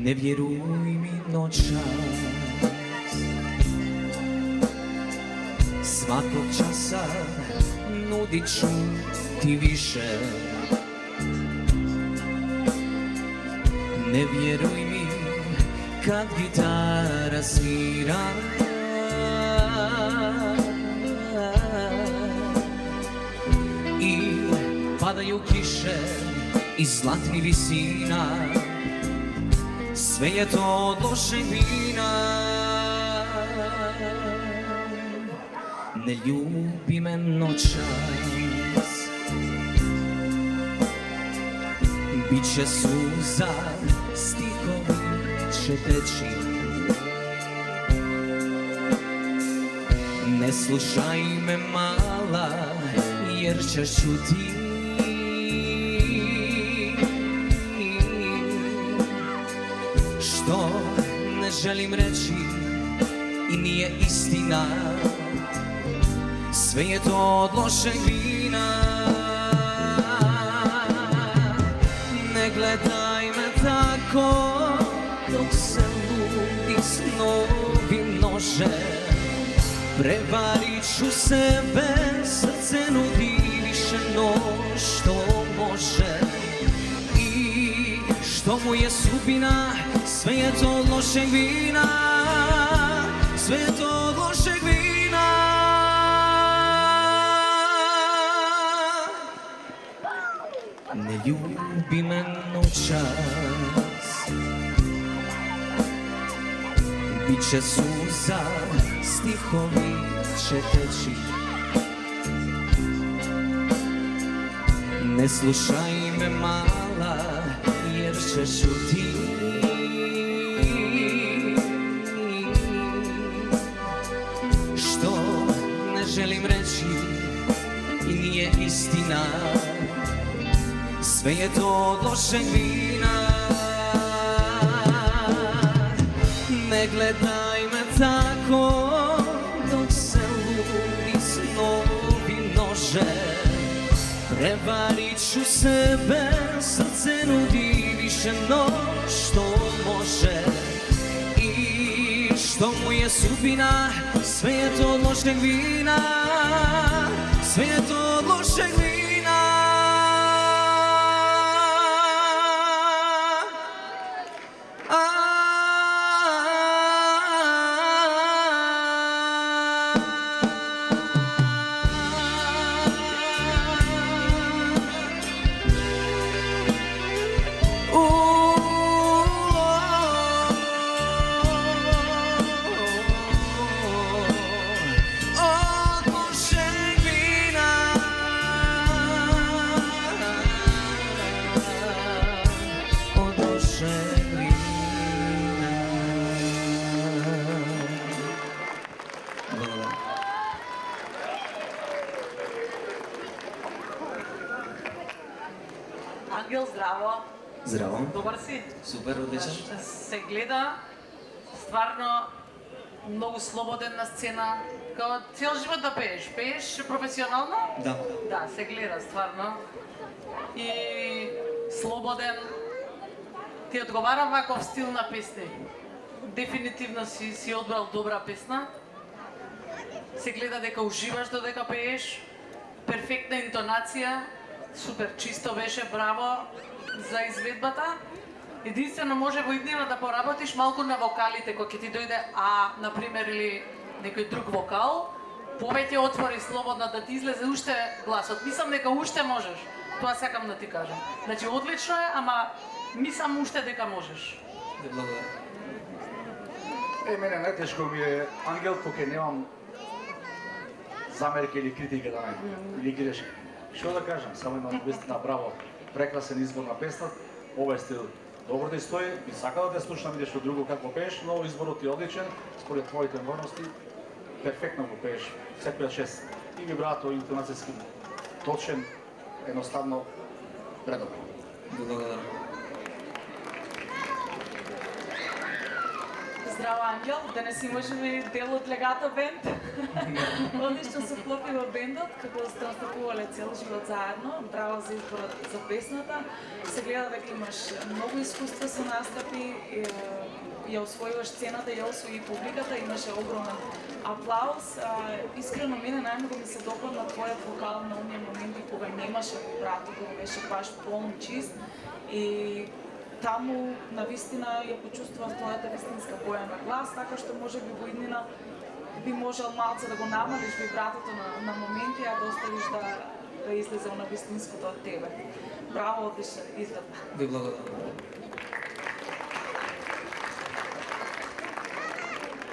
Ne vjeruj mi noćas, svakog časa nudit ću ti više. Ne vjeruj mi kad gitara svira, i padaju kiše iz zlatnih visina. Sve je to od lošeg vina. Ne ljubi me noćas, biće suza, stihovi će teći. Ne slušaj me mala, jer ćeš čuti što ne želim reći i nije istina. Sve je to od lošeg vina. Ne gledaj me tako dok se ludi snovi množe. Prevarit ću sebe, srce nudi više no što može. I što mu je sudbina, sve je to od lošeg vina. Sve je to od lošeg vina. Ne ljubi me noćas, biće suza, stihovi će teći. Ne slušaj me mala, jer ćeš čuti što ne želim reći i nije istina. Sve je to od lošeg vina. Ne gledaj me tako dok se ludi snovi množe. Prevarit ću sebe, srce nudi više no što može. I što mu je sudbina, sve je to od lošeg vina. Sve je to od lošeg vina. Ангел, здраво! Здраво. Добар си? Супер, отличен. Се гледа стварно многу слободен на сцена. Као цел живот да пееш. Пееш професионално? Да. Да, се гледа стварно. И слободен. Ти одговара ваков стил на песни. Дефинитивно си одбрал добра песна. Се гледа дека уживаш додека пееш. Перфектна интонација. Супер, чисто беше, браво за изведбата. Единствено може во иднина да поработиш малку на вокалите, кога ќе ти дојде например, или некој друг вокал, повеќе отвори слободно да ти излезе уште гласот. Мислам дека уште можеш. Тоа сакам да ти кажам. Значи, одлично е, ама мислам уште дека можеш. Благодарам. Мене најтешко ми е, Ангел, кога немам замерки или критика да најдам, или грешки. Што да кажам, само имам вистина браво, прекрасен избор на песна, овој стил добро да стои, би сакал да те слушам и нешто друго како пееш, но изборот ти е одличен, според твоите можности, перфектно го пееш, секоја чест. И вибрато, интонацијски точен, едноставно предобро. Благодарам. Браво, Ангел, денес имаше дел од Легато бенд. Одлично се вклопи во бендот, како сте настапувале цел живот заедно. Браво за изборот за песната. Се гледа дека имаш многу искуство со настапи, ја освојуваш сцената, ја освои публиката, имаше огромен аплауз. Искрено мене најмногу ми се допадна твојот вокал на оние моменти кога немаше вибрато, кога беше баш полн чист и таму навистина ја почувствував твојата вистинска боја на глас, така што можеби во иднина би можел малце да го намалиш вибратото на моменти, а да оставиш да излезе на вистинското од тебе. Браво, одлична изvedба. Ви благодарам.